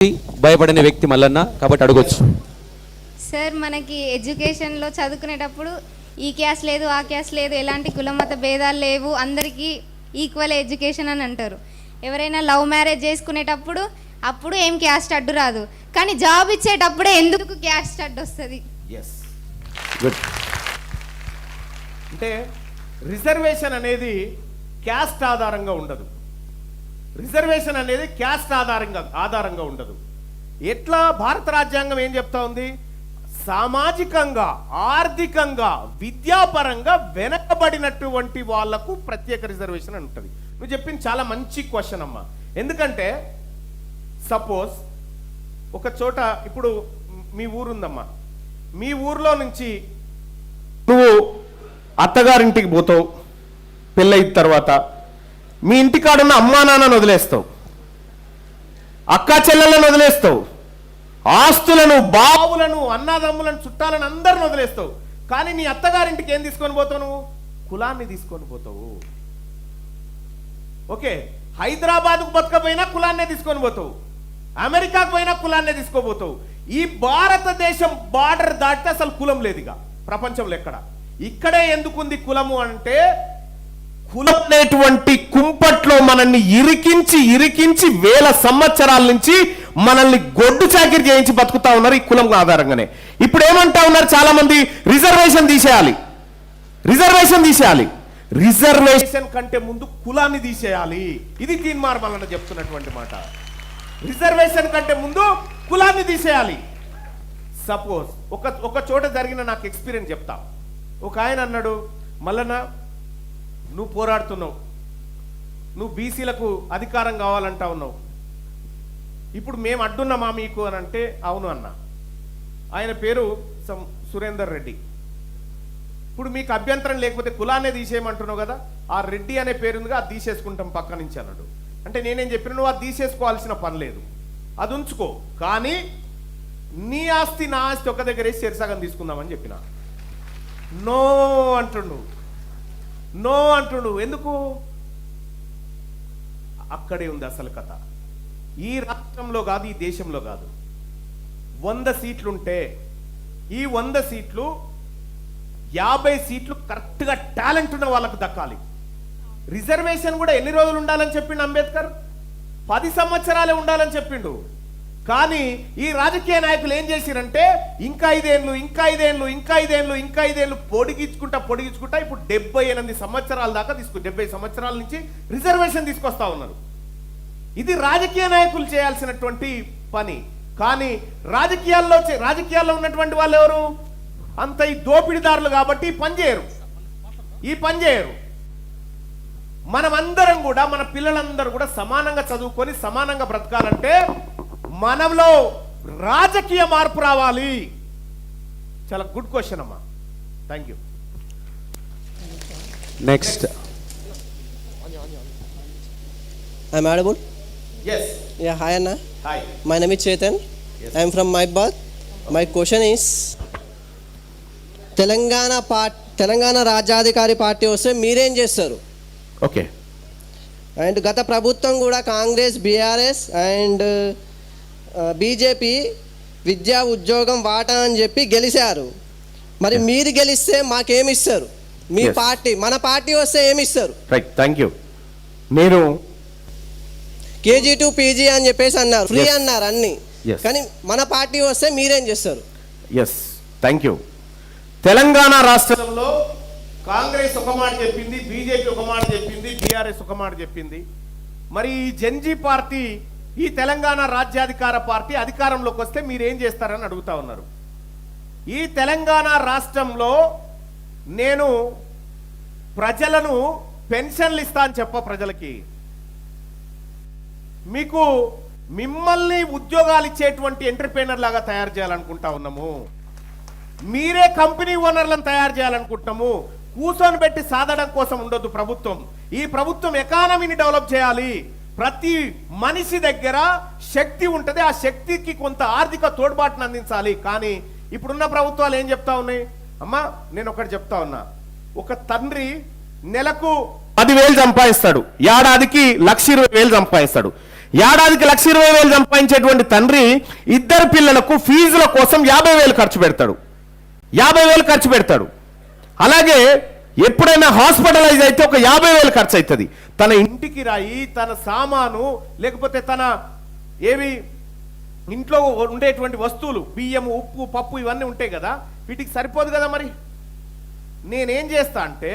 భయపడని వ్యక్తి మల్లన్న కాబట్టి అడగొచ్చు. సార్ మనకి ఎడ్యుకేషన్లో చదువుకునేటప్పుడు ఈ క్యాస్ట్ లేదు ఆ క్యాస్ట్ లేదు ఎలాంటి కులమత భేదాలు లేవు అందరికీ ఈక్వల్ ఎడ్యుకేషన్ అని అంటారు. ఎవరైనా లవ్ మ్యారేజ్ చేసుకునేటప్పుడు అప్పుడు ఏం క్యాస్ట్ అడ్డు రాదు, కానీ జాబ్ ఇచ్చేటప్పుడే ఎందుకు క్యాస్ట్ అడ్డు వస్తుంది? అంటే రిజర్వేషన్ అనేది క్యాస్ట్ ఆధారంగా ఉండదు. రిజర్వేషన్ అనేది క్యాస్ట్ ఆధారంగా ఉండదు. ఎట్లా భారత రాజ్యాంగం ఏం చెప్తా ఉంది? సామాజికంగా, ఆర్థికంగా, విద్యాపరంగా వెనకబడినటువంటి వాళ్లకు ప్రత్యేక రిజర్వేషన్ అని ఉంటుంది. నువ్వు చెప్పింది చాలా మంచి క్వశ్చన్ అమ్మా. ఎందుకంటే సపోజ్ ఒక చోట ఇప్పుడు మీ ఊరుందమ్మా, మీ ఊర్లో నుంచి నువ్వు అత్తగారింటికి పోతావు, పెళ్ళయిన తర్వాత మీ ఇంటికాడున్న అమ్మా నాన్నను వదిలేస్తావు, అక్కా చెల్లెలను వదిలేస్తావు, ఆస్తులను, బావులను, అన్నదమ్ములను, చుట్టాలను అందరిని వదిలేస్తావు. కానీ నీ అత్తగారింటికి ఏం తీసుకొని పోతావు? నువ్వు కులాన్ని తీసుకొని పోతావు. ఓకే, హైదరాబాద్కు బతకపోయినా కులాన్నే తీసుకొని పోతావు, అమెరికాకు పోయినా కులాన్నే తీసుకోబోతావు. ఈ భారతదేశం బార్డర్ దాటితే అసలు కులం లేదు ఇక ప్రపంచంలో ఎక్కడ. ఇక్కడే ఎందుకుంది కులము అంటే, కులం అనేటువంటి కుంపట్లో మనల్ని ఇరికించి వేల సంవత్సరాల నుంచి మనల్ని గొడ్డు చాకిరి చేయించి బతుకుతా ఉన్నారు ఈ కులం ఆధారంగానే. ఇప్పుడు ఏమంటా ఉన్నారు చాలా మంది? రిజర్వేషన్ తీసేయాలి. రిజర్వేషన్ కంటే ముందు కులాన్ని తీసేయాలి. ఇది తీన్మార్ మల్లన్న చెప్తున్నటువంటి మాట. రిజర్వేషన్ కంటే ముందు కులాన్ని తీసేయాలి. సపోజ్ ఒక చోట జరిగిన నాకు ఎక్స్పీరియన్స్ చెప్తా. ఒక ఆయన అన్నాడు, మల్లన్న నువ్వు పోరాడుతున్నావు, నువ్వు బీసీలకు అధికారం కావాలంటా ఉన్నావు, ఇప్పుడు మేము అడ్డున్నామా మీకు అని అంటే అవును అన్న. ఆయన పేరు సురేందర్ రెడ్డి. ఇప్పుడు మీకు అభ్యంతరం లేకపోతే కులాన్నే తీసేయమంటున్నావు కదా, ఆ రెడ్డి అనే పేరుందిగా అది తీసేసుకుంటాం పక్క నుంచి అన్నాడు. అంటే నేనేం చెప్పిన, నువ్వు అది తీసేసుకోవాల్సిన పని లేదు, అది ఉంచుకో, కానీ నీ ఆస్తి నా ఆస్తి ఒక దగ్గర వేసి చెరసగం తీసుకుందామని చెప్పిన. నో అంటుండు. ఎందుకు? అక్కడే ఉంది అసలు కథ. ఈ రాష్ట్రంలో కాదు, ఈ దేశంలో కాదు. 100 సీట్లుంటే ఈ 100 సీట్లు 50 సీట్లు కరెక్ట్గా టాలెంట్ ఉన్న వాళ్ళకు దక్కాలి. రిజర్వేషన్ కూడా ఎన్ని రోజులు ఉండాలని చెప్పిండు అంబేద్కర్? 10 సంవత్సరాలే ఉండాలని చెప్పిండు. కానీ ఈ రాజకీయ నాయకులు ఏం చేసిరంటే ఇంకా 5 ఏళ్ళు పొడిగించుకుంటా ఇప్పుడు 78 సంవత్సరాల దాకా 70 సంవత్సరాల నుంచి రిజర్వేషన్ తీసుకొస్తా ఉన్నారు. ఇది రాజకీయ నాయకులు చేయాల్సినటువంటి పని. కానీ రాజకీయాల్లో ఉన్నటువంటి వాళ్ళు ఎవరు? అంత ఈ దోపిడీదారులు కాబట్టి ఈ పని చేయరు. మనమందరం కూడా, మన పిల్లలందరూ కూడా సమానంగా చదువుకొని సమానంగా బ్రతకాలంటే మనలో రాజకీయ మార్పు రావాలి. చాలా గుడ్ క్వశ్చన్ అమ్మా. Thank you. Next. I'm audible? Yes. Yeah, hi Anna. Hi. My name is Chetan. Yes. I am from Maibad. My question is, Telangana రాజ్యాధికారి పార్టీ వస్తే మీరేం చేస్తారు? ఓకే. అండ్ గత ప్రభుత్వం కూడా కాంగ్రెస్, బీఆర్ఎస్ అండ్ బీజేపీ విద్యా ఉద్యోగం వాటా అని చెప్పి గెలిచారు. మరి మీరు గెలిస్తే మాకేమిస్తారు? మీ పార్టీ, మన పార్టీ వస్తే ఏమిస్తారు? Right, thank you. నేను కేజీ టు పీజీ అని చెప్పేసి అన్నారు, ఫ్రీ అన్నారు అన్ని, కానీ మన పార్టీ వస్తే మీరేం చేస్తారు? Yes, thank you. తెలంగాణ రాష్ట్రంలో కాంగ్రెస్ ఒక మాట చెప్పింది, బీజేపీ ఒక మాట చెప్పింది, బీఆర్ఎస్ ఒక మాట చెప్పింది. మరి ఈ జెన్జీ పార్టీ, ఈ తెలంగాణ రాజ్యాధికార పార్టీ అధికారంలోకి వస్తే మీరేం చేస్తారని అడుగుతా ఉన్నారు. ఈ తెలంగాణ రాష్ట్రంలో నేను ప్రజలను పెన్షన్లు ఇస్తా అని ప్రజలకి, మీకు మిమ్మల్ని ఉద్యోగాలు ఇచ్చేటువంటి ఎంటర్ప్రెన్యూర్ లాగా తయారు చేయాలనుకుంటా ఉన్నాము. మీరే కంపెనీ ఓనర్లను తయారు చేయాలనుకుంటున్నాము. కూర్చొని పెట్టి సాధడం కోసం ఉండొద్దు ప్రభుత్వం. ఈ ప్రభుత్వం ఎకానమీని డెవలప్ చేయాలి. ప్రతి మనిషి దగ్గర శక్తి ఉంటుంది, ఆ శక్తికి కొంత ఆర్థిక తోడ్పాటును అందించాలి. కానీ ఇప్పుడున్న ప్రభుత్వాలు ఏం చెప్తా ఉన్నాయి? అమ్మా నేను ఒకటి చెప్తా ఉన్నా, ఒక తండ్రి నెలకు 10,000 సంపాదిస్తాడు, ఏడాదికి 1,20,000 సంపాదిస్తాడు. ఏడాదికి 1,20,000 సంపాదించేటువంటి తండ్రి ఇద్దరు పిల్లలకు ఫీజుల కోసం 50,000 ఖర్చు పెడతాడు. 50,000 ఖర్చు పెడతాడు. అలాగే ఎప్పుడైనా హాస్పిటలైజ్ అయితే ఒక 50,000 ఖర్చు అవుతుంది. తన ఇంటికి రాయి, తన సామాను, లేకపోతే తన ఏవి ఇంట్లో ఉండేటువంటి వస్తువులు, బియ్యం, ఉప్పు, పప్పు ఇవన్నీ ఉంటాయి కదా, వీటికి సరిపోదు కదా. మరి నేనేం చేస్తా అంటే,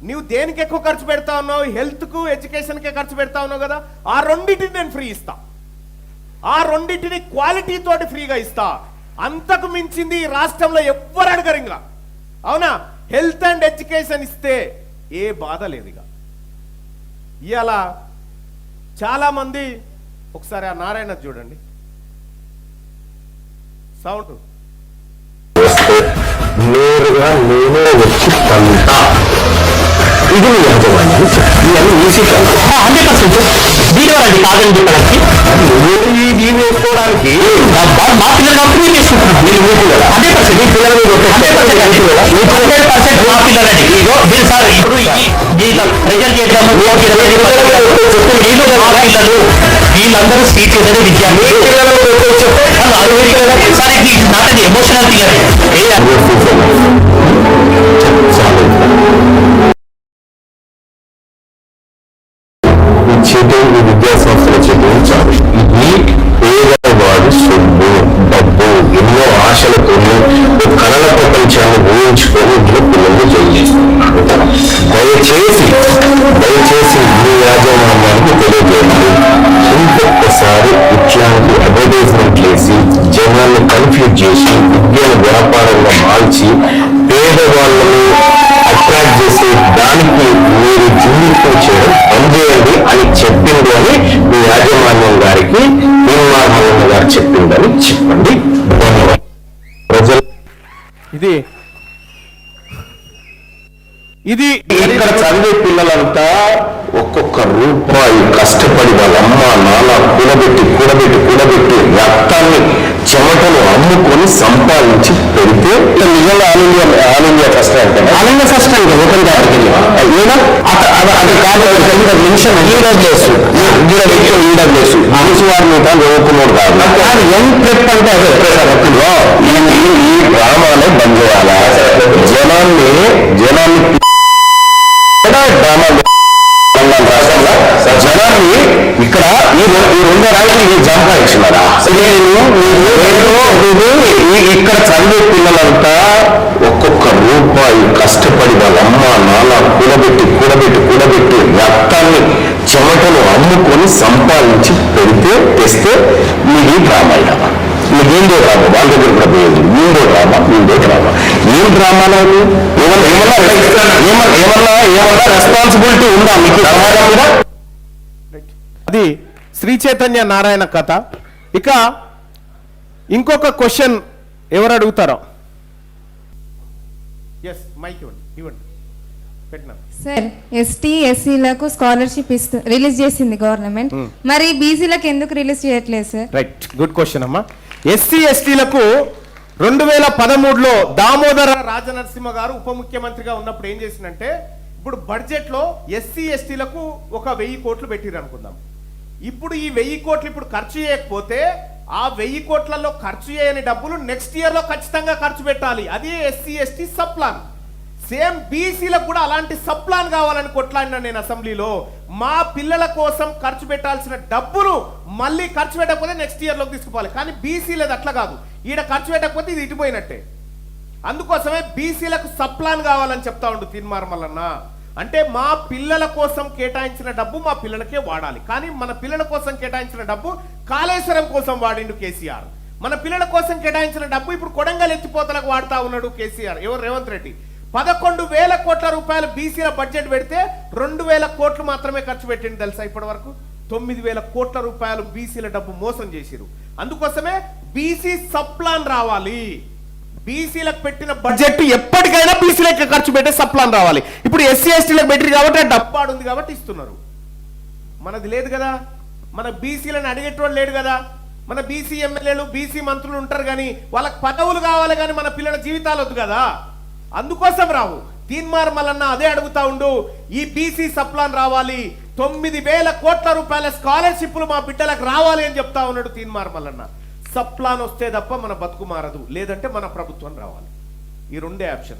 నీవు దేనికి ఎక్కువ ఖర్చు పెడతా ఉన్నావు? హెల్త్కు, ఎడ్యుకేషన్కే ఖర్చు పెడతా ఉన్నావు కదా, ఆ రెండింటిని నేను ఫ్రీ ఇస్తా. ఆ రెండింటిని క్వాలిటీ తోటి ఫ్రీగా ఇస్తా. అంతకు మించింది ఈ రాష్ట్రంలో ఎవ్వరు అడగరు ఇంకా. అవునా? హెల్త్ అండ్ ఎడ్యుకేషన్ ఇస్తే ఏ బాధ లేదు. ఇక ఇవాళ చాలా మంది, ఒకసారి ఆ నారాయణ చూడండి, సౌండ్ నేరుగా నేనే వచ్చి పంట. ఇది నీ యాజమాన్యం. ఇవన్నీ ఈసీ కాదు. 100% దీనివారండి కాదని చెప్పడానికి దీన్ని వేసుకోవడానికి మా పిల్లలు కాబట్టి తీసుకుంటున్నాం. మీరు ఊపు కదా 100% మీ పిల్లల మీద 100% మా పిల్లలండి. ఇదిగో మీరు సార్ ఇప్పుడు ప్రెజర్ చేద్దాము. వీళ్ళందరూ సీట్ చేసేది విద్యార్థి సార్. ఇది నాటది ఎమోషనల్ థింగ్. చేతులు విద్యా సంస్థల చేతులు చాలు. ఇది పేదవాడు సొమ్ము, డబ్బు, ఎన్నో ఆశలతో కళల ప్రపంచాన్ని ఊహించుకొని ఇంట్లో పిల్లల్ని జైలు చేస్తున్నాడు. దయచేసి మీ యాజమాన్యానికి తెలియజేయండి. ఇంకొకసారి ఇట్లాంటి అడ్వర్టైజ్మెంట్ వేసి జనాన్ని కన్ఫ్యూజ్ చేసి విద్యను వ్యాపారంగా మార్చి పేదవాళ్ళని అట్రాక్ట్ చేసి దానికి మీరు జీవితం చేయడం పనిచేయండి అని చెప్పింది అని మీ యాజమాన్యం గారికి తీర్మానం గారు చెప్పిందని చెప్పండి. ధన్యవాదాలు. ప్రజలు ఇది ఇక్కడ చదివే పిల్లలంతా ఒక్కొక్క రూపాయి కష్టపడి వాళ్ళ అమ్మ నాన్న కూడబెట్టి రక్తాన్ని చెమటను అమ్ముకొని సంపాదించి పెడితే నిజంగా ఆల్ ఇండియా ఫస్ట్ అంటే ఆల్ ఫస్ట్ అంటే ఓపెన్ దానికి అది కాదు. నిమిషం ఈడబ్ల్యూఎస్ మనిషి వారి మీద చదువుకున్నాడు కాదు. యంగ్ ప్రెప్ అంటే అదే రకంలో ఈ డ్రామానే బంద్ చేయాలా? జనాన్ని రాష్ట్రంలో జనాన్ని ఇక్కడ ఈ 2 రాయితీలు సంపాదించినారా? ఇక్కడ చదివే పిల్లలంతా ఒక్కొక్క రూపాయి కష్టపడి వాళ్ళ అమ్మ నాన్న కూడబెట్టి రక్తాన్ని చెమటను అమ్ముకొని సంపాదించి తెస్తే మీకు ఈ డ్రామా అయినా మీకేందో డ్రామా వాళ్ళ దగ్గర కూడా పోయేది. మీందో డ్రామా ఏం డ్రామాలో ఏమన్నా రెస్పాన్సిబిలిటీ ఉందా మీకు సమాజం మీద? అది శ్రీ చైతన్య నారాయణ కథ. ఇక ఇంకొక క్వశ్చన్ ఎవరు అడుగుతారో? ఎస్, మైక్ ఇవ్వండి పెట్టినా. సార్, ఎస్టీ ఎస్సీలకు స్కాలర్షిప్ రిలీజ్ చేసింది గవర్నమెంట్, మరి బీసీలకు ఎందుకు రిలీజ్ చేయట్లేదు సార్? రైట్, గుడ్ క్వశ్చన్ అమ్మా. ఎస్సీ ఎస్టీలకు 2013లో దామోదర రాజనరసింహ గారు ఉప ముఖ్యమంత్రిగా ఉన్నప్పుడు ఏం చేసిందంటే, ఇప్పుడు బడ్జెట్ లో ఎస్సీ ఎస్టీలకు ఒక 1000 కోట్లు పెట్టిరు అనుకుందాం. ఇప్పుడు ఈ 1000 కోట్లు ఇప్పుడు ఖర్చు చేయకపోతే ఆ 1000 కోట్లలో ఖర్చు చేయని డబ్బులు నెక్స్ట్ ఇయర్ లో ఖచ్చితంగా ఖర్చు పెట్టాలి. అది SC ST sub plan. Same బీసీలకు కూడా అలాంటి సబ్ ప్లాన్ కావాలని కొట్లాడినా నేను అసెంబ్లీలో. మా పిల్లల కోసం ఖర్చు పెట్టాల్సిన డబ్బును మళ్ళీ ఖర్చు పెట్టకపోతే నెక్స్ట్ ఇయర్ లోకి తీసుకుపోవాలి. కానీ బీసీలది అట్లా కాదు, ఈడ ఖర్చు పెట్టకపోతే ఇది ఇటుపోయినట్టే. అందుకోసమే బీసీలకు సబ్ ప్లాన్ కావాలని చెప్తా ఉండు తీర్మార్మలన్న. అంటే మా పిల్లల కోసం కేటాయించిన డబ్బు మా పిల్లలకే వాడాలి. కానీ మన పిల్లల కోసం కేటాయించిన డబ్బు కాళేశ్వరం కోసం వాడిండు కేసీఆర్. మన పిల్లల కోసం కేటాయించిన డబ్బు ఇప్పుడు కొడంగల్ ఎత్తిపోతలకు వాడుతా ఉన్నాడు కేసీఆర్. ఎవరు? రేవంత్ రెడ్డి. 11,000 కోట్ల రూపాయలు బీసీల బడ్జెట్ పెడితే 2,000 కోట్లు మాత్రమే ఖర్చు పెట్టింది తెలుసా? ఇప్పటి వరకు 9,000 కోట్ల రూపాయలు బీసీల డబ్బు మోసం చేసిరు. అందుకోసమే బీసీ సబ్ ప్లాన్ రావాలి. బీసీలకు పెట్టిన బడ్జెట్ ఎప్పటికైనా బీసీలకు ఖర్చు పెట్టే సబ్ ప్లాన్ రావాలి. ఇప్పుడు ఎస్సీ ఎస్టీలకు పెట్టిరు కాబట్టి డబ్బాడు ఉంది కాబట్టి ఇస్తున్నారు. మనది లేదు కదా, మన బీసీలను అడిగేటోళ్ళు లేడు కదా. మన బీసీ ఎమ్మెల్యేలు బీసీ మంత్రులు ఉంటారు కానీ వాళ్ళకి పదవులు కావాలి కానీ మన పిల్లల జీవితాలు వద్దు కదా. అందుకోసం రావు. తీన్మార్ మల్లన్న అదే అడుగుతా ఉండు, ఈ బీసీ సబ్ ప్లాన్ రావాలి. 9,000 కోట్ల రూపాయల స్కాలర్షిప్లు మా బిడ్డలకు రావాలి అని చెప్తా ఉన్నాడు తీన్మార్ మల్లన్న. సప్లాన్ వస్తే తప్ప మన బతుకు మారదు, లేదంటే మన ప్రభుత్వం రావాలి. ఈ రెండే ఆప్షన్.